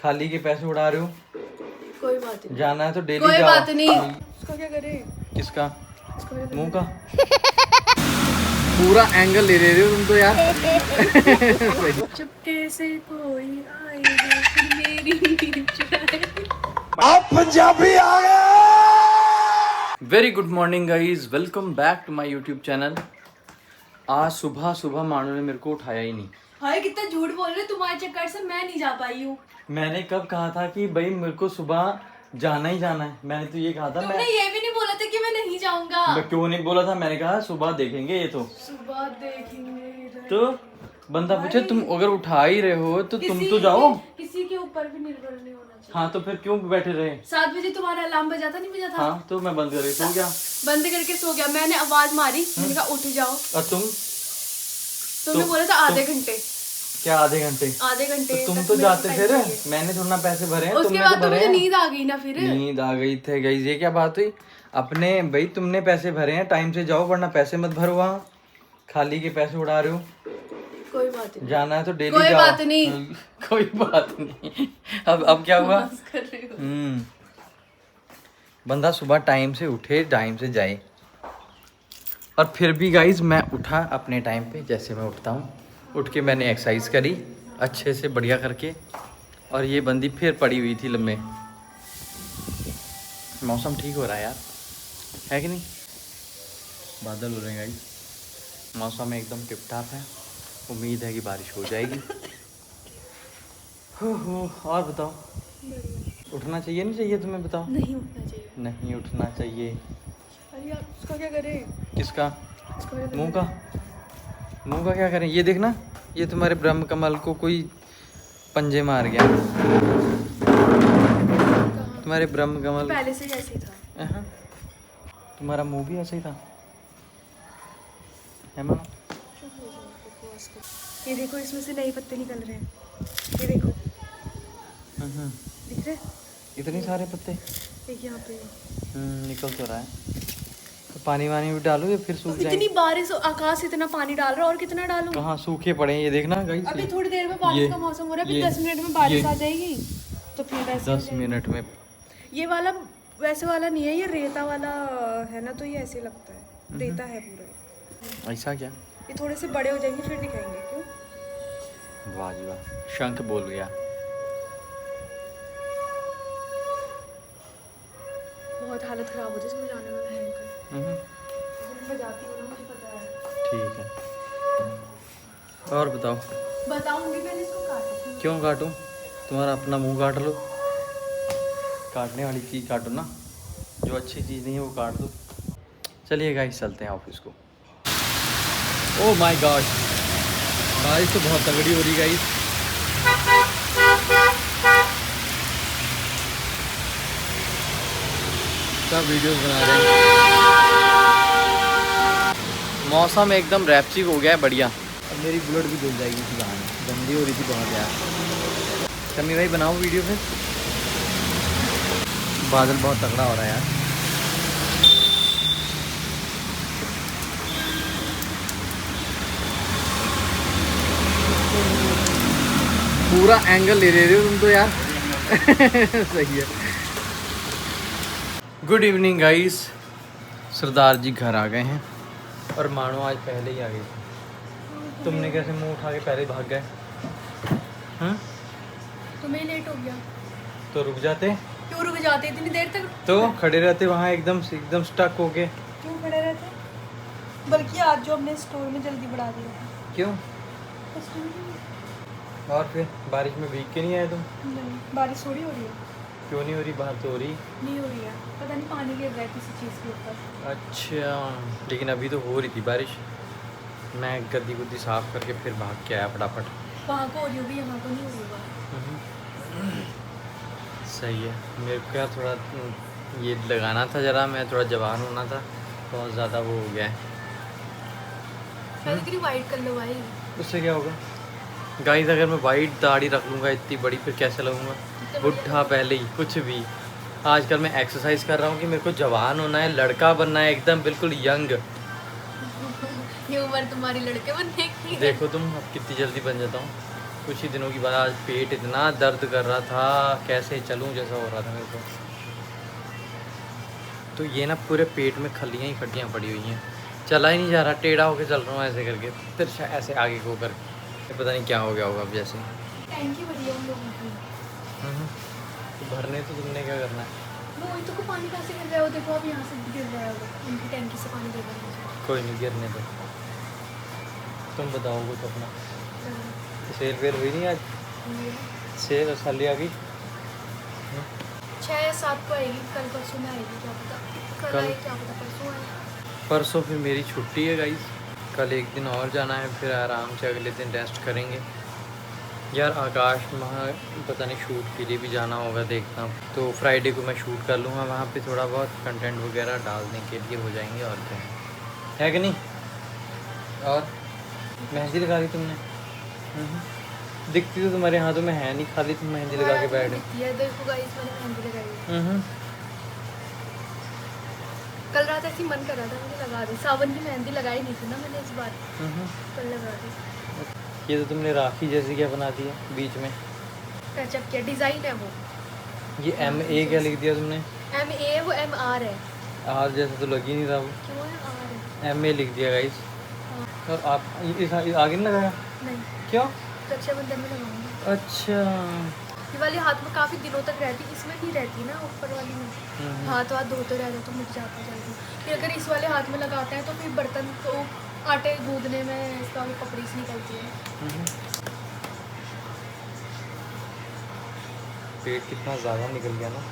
खाली के पैसे उड़ा रहे हो। कोई बात नहीं, जाना है तो डेली कोई जाओ। बात नहीं। इसको क्या करे? किसका? इसको क्या करे? मुंह का पूरा एंगल ले रहे हो तुम तो यार। चुपके से कोई आएगा फिर मेरी नींद चुराएगा। आप पंजाबी आ गए। Very good morning guys, welcome back to my YouTube channel. आज सुबह सुबह मानू ने मेरे को उठाया ही नहीं। हाय कितना झूठ बोल रहे हो, तुम्हारे चक्कर से मैं नहीं जा पाई हूँ। मैंने कब कहा था कि भाई मेरे को सुबह जाना ही जाना है? मैंने तो ये कहा था। तुमने ये भी नहीं बोला था कि मैं नहीं जाऊंगा। मैं क्यों नहीं बोला था? मैंने कहा सुबह देखेंगे। ये तो सुबह देखेंगे तो बंदा पूछे तुम अगर उठा ही रहे हो तो तुम तो जाओ। किसी के ऊपर भी निर्भर नहीं होना चाहिए। हाँ तो फिर क्यों बैठे रहे? 7 बजे तुम्हारा अलार्म बजाता नहीं बजा था? हाँ तो मैं बंद करके सो गया। बंद करके सो गया। मैंने आवाज मारी, मैंने कहा उठ जाओ। और तुमने बोला था आधे घंटे। क्या आधे घंटे? आधे घंटे तो तुम तक तो मेरे जाते को फिर। टाइम चाहिए। मैंने थोड़ा पैसे भरे हैं, उसके तुमने बाद तो तो भरे मुझे हैं। नींद आ गई ना फिर। नींद आ गई थे गाइस, ये क्या बात हुई? अपने भाई तुमने पैसे भरे हैं, टाइम से जाओ वरना पैसे मत भरो। वहाँ खाली के पैसे उड़ा रहे हो। कोई बात नहीं, जाना है तो डेली कोई जाओ। बात नहीं। कोई बात नहीं। अब क्या हुआ? बस कर रही हूँ। बंदा सुबह टाइम से उठे, टाइम से जाए। और फिर भी गाइज मैं उठा अपने टाइम पे, जैसे मैं उठता हूँ। उठ के मैंने एक्सरसाइज करी अच्छे से बढ़िया करके। और ये बंदी फिर पड़ी हुई थी लम्बे। मौसम ठीक हो रहा है यार, है कि नहीं? बादल हो रहे हैं गाइज, मौसम एकदम टिप टाप है। उम्मीद है कि बारिश हो जाएगी। हो और बताओ, उठना चाहिए नहीं चाहिए तुम्हें? बताओ। नहीं उठना चाहिए। नहीं उठना चाहिए। अरे यार उसका क्या करे? किसका? उसका क्या करे? मुंह का? मुंह का क्या करें? ये देखना, ये तुम्हारे ब्रह्म कमल को कोई पंजे मार गया। कहाँ? तुम्हारे ब्रह्म कमल पहले से जैसे ही था। हाँ। तुम्हारा मुंह भी ऐसा ही था, है मानो? चुप हो जाओ, बकवास कर। ये देखो इसमें से नए पत्ते निकल रहे हैं। ये देखो दिख रहे? इतने सारे पत्ते एक यहाँ पे। निकल तो रहा है। तो पानी वानी भी डालो या फिर सूख इतनी जाएंगे? बारिश, आकाश इतना पानी डाल रहा है, और कितना डालूं? कहाँ सूखे पड़े हैं ये देखना गाइस। अभी थोड़ी देर में बारिश का मौसम हो रहा है, अभी 10 मिनट में बारिश आ जाएगी। तो फिर वैसे हो 10 जाएगी। मिनट में। ये वाला वैसे वाला नहीं है, ये रेता वाला है ना, तो ये ऐसे लगता है रेता है पूरा। ऐसा क्या? ये थोड़े से बड़े हो जाएंगे फिर दिखाएंगे। क्यों? वाह जी वाह, शंख बोल गया। बहुत हालत खराब होती है इसमें जाने में, भयंकर। मैं बजाती हूँ ना, मुझे पता है। ठीक है, और बताओ। बताऊंगी, पहले इसको काटो। क्यों काटूं? तुम्हारा अपना मुंह काट लो। काटने वाली चीज़ काटो ना, जो अच्छी चीज़ नहीं है वो काट दो। चलिए गाइस चलते हैं ऑफिस को। ओह माय गॉड, बारिश तो बहुत तगड़ी हो रही गाइस। सब वीडियोस बना रहे हैं। मौसम एकदम रैप्चिक हो गया है, बढ़िया। अब मेरी बुलेट भी धुल जाएगी इसी बहाने, गंदी हो रही थी बहुत यार। शम्मी भाई बनाओ वीडियो फिर। बादल बहुत तगड़ा हो रहा है यार। पूरा एंगल ले रहे हो तुम तो यार। सही है। गुड इवनिंग गाइस, सरदार जी घर आ गए हैं और मानो आज पहले ही आ गए थे। तुमने कैसे मुंह उठा के पहले भाग गए? हाँ तुम्हें लेट हो गया। तो रुक जाते। क्यों रुक जाते इतनी देर तक? तो खड़े रहते वहाँ एकदम स्टक होके। क्यों खड़े रहते? बल्कि आज जो हमने स्टोर में जल्दी बढ़ा दिया था। क्यों? बस नहीं, और फिर बारिश में भीग के नहीं आए तुम? बारिश थोड़ी हो रही है। क्यों नहीं हो रही? बाहर तो हो रही। नहीं हो रही है, पता नहीं पानी गिर रहा है किसी चीज़ के ऊपर। अच्छा, लेकिन अभी तो हो रही थी बारिश। मैं गद्दी गुद्दी साफ करके फिर भाग के आया फटाफट। वहाँ को हो रही होगी, यहाँ को नहीं हो रही होगा। सही है। मेरे को क्या थोड़ा ये लगाना था ज़रा, मैं थोड़ा जवान होना था, बहुत ज़्यादा वो हो गया है। पहले तेरी वाइट कर लो भाई। उससे क्या होगा गाइस? अगर मैं वाइट दाढ़ी रख लूँगा इतनी बड़ी, फिर कैसे लगूँगा? बुढ़ा पहले ही कुछ भी। आजकल मैं एक्सरसाइज कर रहा हूँ कि मेरे को जवान होना है, लड़का बनना है, एकदम बिल्कुल यंग। ये उम्र तुम्हारी लड़के बनने की है। देखो तुम अब कितनी जल्दी बन जाता हूँ। कुछ ही दिनों की बात, आज पेट इतना दर्द कर रहा था, कैसे चलूं जैसा हो रहा था मेरे को। तो ये ना पूरे पेट में खलियाँ ही खड्डियाँ पड़ी हुई हैं, चला ही नहीं जा रहा, टेढ़ा होके चल रहा हूँ ऐसे करके, फिर ऐसे आगे को करके, पता नहीं क्या हो गया होगा अब जैसे। टैंकी भरी है उन लोगों की। तो भरने तो तुमने क्या करना है? वो वही तो को पानी कहाँ से गिर रहा है, वो देखो अब यहाँ से गिर रहा है, वो उनकी टैंकी से पानी गिर रहा है। कोई नहीं, गिरने दो, तुम बताओ कुछ अपना। सेल वेल हुई नहीं आज? सेल और साली आ गई? 6 या 7 को आएगी, कल परसों में आएगी, क्या पता कल आए, क्या पता परसों आए। परसों फिर मेरी छुट्टी है गाइस, कल एक दिन और जाना है, फिर आराम से अगले दिन रेस्ट करेंगे। यार आकाश वहाँ पता नहीं शूट के लिए भी जाना होगा, देखता हूँ, तो फ्राइडे को मैं शूट कर लूँगा वहाँ पे, थोड़ा बहुत कंटेंट वगैरह डालने के लिए हो जाएंगे, और क्या है कि नहीं। और मेहंदी लगा ली तुमने? दिखती तो तुम्हारे हाथों में है नहीं, खाली तुम मेहंदी लगा के बैठे। ये देखो गाइस, मैंने मेहंदी लगाई है। कल रात ऐसी मन कर रहा था मुझे लगा दी, सावन की मेहंदी लगाई नहीं थी ना मैंने इस बार, कल लगा दी। ये तो तुमने राखी जैसी क्या बना दी है बीच में, टचअप किया, डिजाइन है वो। ये MA क्या लिख दिया तुमने? MA वो MR है। आर जैसा तो लग ही नहीं रहा, वो क्यों है R है? MA लिख दिया गाइस। और आप इस आगे नहीं लगाया? नहीं, क्यों? रक्षाबंधन में लगाऊंगी। अच्छा, ये वाली हाथ में काफी दिनों तक रहती, इसमें नहीं रहती ना, ऊपर वाली में हाथ धोते रहते तो मिट जाता है जल्दी। फिर अगर इस वाले हाथ में लगाते हैं तो फिर बर्तन को आटे गूंदने में इसका भी कपड़ी से निकलती है। पेट कितना ज़्यादा निकल गया ना,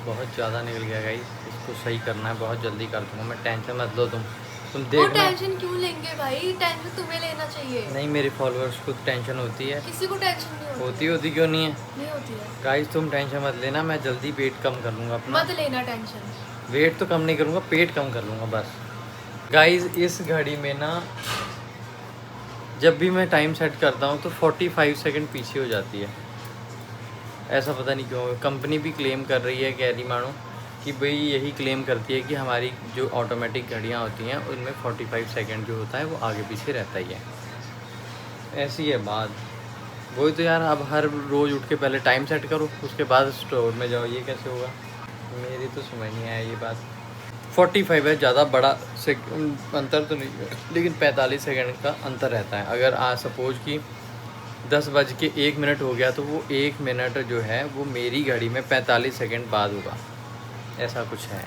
बहुत ज़्यादा निकल गया गाइस, इसको सही करना है, बहुत जल्दी कर दूँगा मैं, टेंशन मत लो तुम वो देखना। टेंशन क्यों लेंगे भाई, टेंशन तुम्हें लेना चाहिए। नहीं, मेरे फॉलोअर्स को टेंशन होती है। किसी को टेंशन नहीं होती। होती क्यों नहीं है? नहीं होती है गाइस तुम टेंशन मत लेना, मैं जल्दी वेट कम कर लूँगा अपना। मत लेना टेंशन। वेट तो कम नहीं करूँगा, पेट कम कर लूँगा बस। गाइस इस घड़ी में ना जब भी मैं टाइम सेट करता हूँ तो 45 सेकंड पीछे हो जाती है, ऐसा पता नहीं क्यों। कंपनी भी क्लेम कर रही है, कह रही मानो कि भाई यही क्लेम करती है कि हमारी जो ऑटोमेटिक घड़ियाँ होती हैं उनमें 45 सेकंड जो होता है वो आगे पीछे रहता ही है, ऐसी है बात। वही तो यार, अब हर रोज़ उठ के पहले टाइम सेट करो, उसके बाद स्टोर में जाओ, ये कैसे होगा? मेरी तो समझ नहीं आया ये बात। 45 है, ज़्यादा बड़ा अंतर तो नहीं है, लेकिन 45 सेकंड का अंतर रहता है। अगर सपोज कि 10:01 हो गया तो वो 1 मिनट जो है वो मेरी घड़ी में 45 सेकंड बाद होगा, ऐसा कुछ है।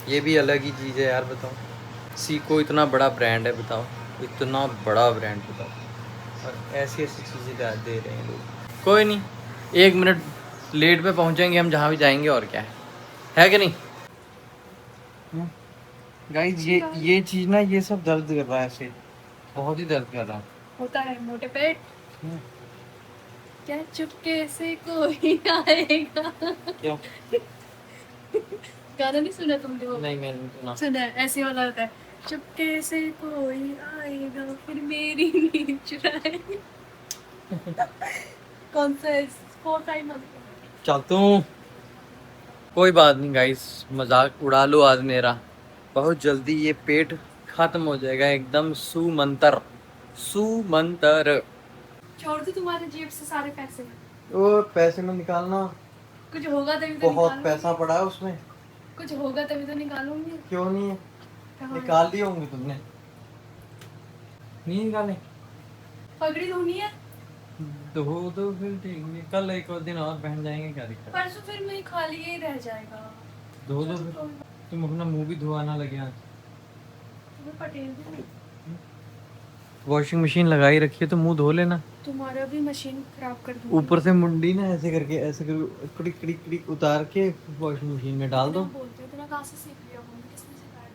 ये भी अलग ही चीज़ है यार, बताओ। सीको इतना बड़ा ब्रांड है, बताओ, इतना बड़ा ब्रांड, बताओ, और ऐसी ऐसी चीज़ें दे रहे हैं लोग। कोई नहीं, 1 मिनट लेट पे पहुंचेंगे हम जहाँ भी जाएंगे, और क्या है कि नहीं गाइस? ये चीज़ ना, ये सब दर्द कर रहा है, ऐसे बहुत ही दर्द कर रहा है। होता है मोटे पेट। क्या चुपके से कोई आएगा? क्यों? गाना नहीं सुना तुमने वो? नहीं, मैंने सुना। सुना है, ऐसे वाला होता है, चुपके से कोई आएगा फिर मेरी नींद चुराएगा। कौन सा है? 4 टाइम चलता हूँ, कोई बात नहीं गाइस, मजाक उड़ा लो आज मेरा, बहुत जल्दी ये पेट खत्म हो जाएगा एकदम। सुमंतर छोड़ दो तुम्हारे जेब से सारे पैसे। ओ पैसे में निकालना, कुछ होगा तभी तो बहुत निकालूंगी। पैसा पड़ा है उसमें। कुछ होगा तभी तो निकालूंगी। क्यों नहीं है? कहाँ? निकाल लिए होंगे तुमने, नहीं निकाले? पगड़ी धोनी है तो फिर ठीक है, कल एक और दिन और पहन जाएंगे, क्या दिक्कत? परसों, फिर मैं खाली ही रह जाएगा। धो दो फिर, तुम अपना मुंह भी धोआना लगे आज। तुम्हें पटेल भी नहीं। वॉशिंग मशीन लगाई रखी है तो मुंह धो लेना। तुम्हारा भी मशीन खराब कर दूंगी। ऊपर से मुंडी ना ऐसे करके, ऐसे करके कड़िक कड़िक कड़िक उतार के वॉशिंग मशीन में डाल दो। बोलते हो इतना, कहाँ से सीख लिया? मम्मी किसने सिखाया?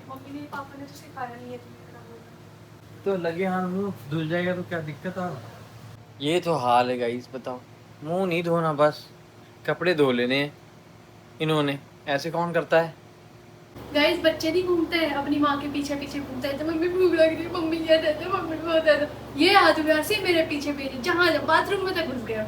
मम्मी ने, पापा ने तो सिखाया नहीं है तुम्हें इतना बोलना। तो लगे हाथ मुंह धुल जाएगा तो क्या दिक्कत आ? ये तो हाल है गाइस, बताओ, मुंह नहीं धोना, बस कपड़े धो लेने हैं इन्होंने, ऐसे कौन करता है? गाइस बच्चे नहीं घूमते हैं अपनी माँ के पीछे पीछे घूमते हैं, तो मम्मी भूख लग रही है, मम्मी ये दे दे, मम्मी वो दे दे। ये आदिवासी मेरे पीछे पीछे जहाँ बाथरूम में तक घुस गया।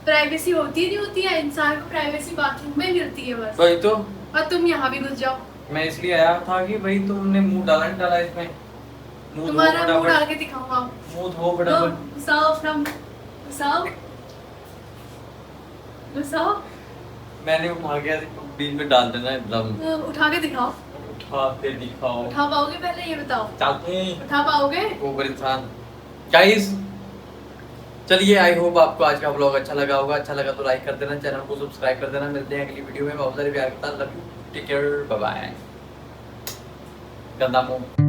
प्राइवेसी होती नहीं होती है, इंसान को प्राइवेसी बाथरूम में मिलती है बस। भाई तो और तुम यहाँ भी घुस जाओ। मैं इसलिए आया था कि भाई तुमने मुंह डाला नहीं डाला इसमें, मुंह धो तुम्हारा मुंह फटाफट। डाल के दिखाओ आप। मुंह धो फटाफट। घुसाओ अपना, घुसाओ घुसाओ। मैंने उठा के बीच में डाल देना एकदम। उठा के दिखाओ। उठा के दिखाओ। उठा पाओगे पहले ये बताओ? चलते उठा पाओगे? ऊपर इंसान। गाइस चलिए, आई होप आपको आज का व्लॉग अच्छा लगा होगा। अच्छा लगा तो लाइक कर देना, चैनल को सब्सक्राइब कर देना। मिलते हैं अगली वीडियो में। बहुत सारे प्यार के साथ। Love you, take care, bye bye. गंदा मुंह।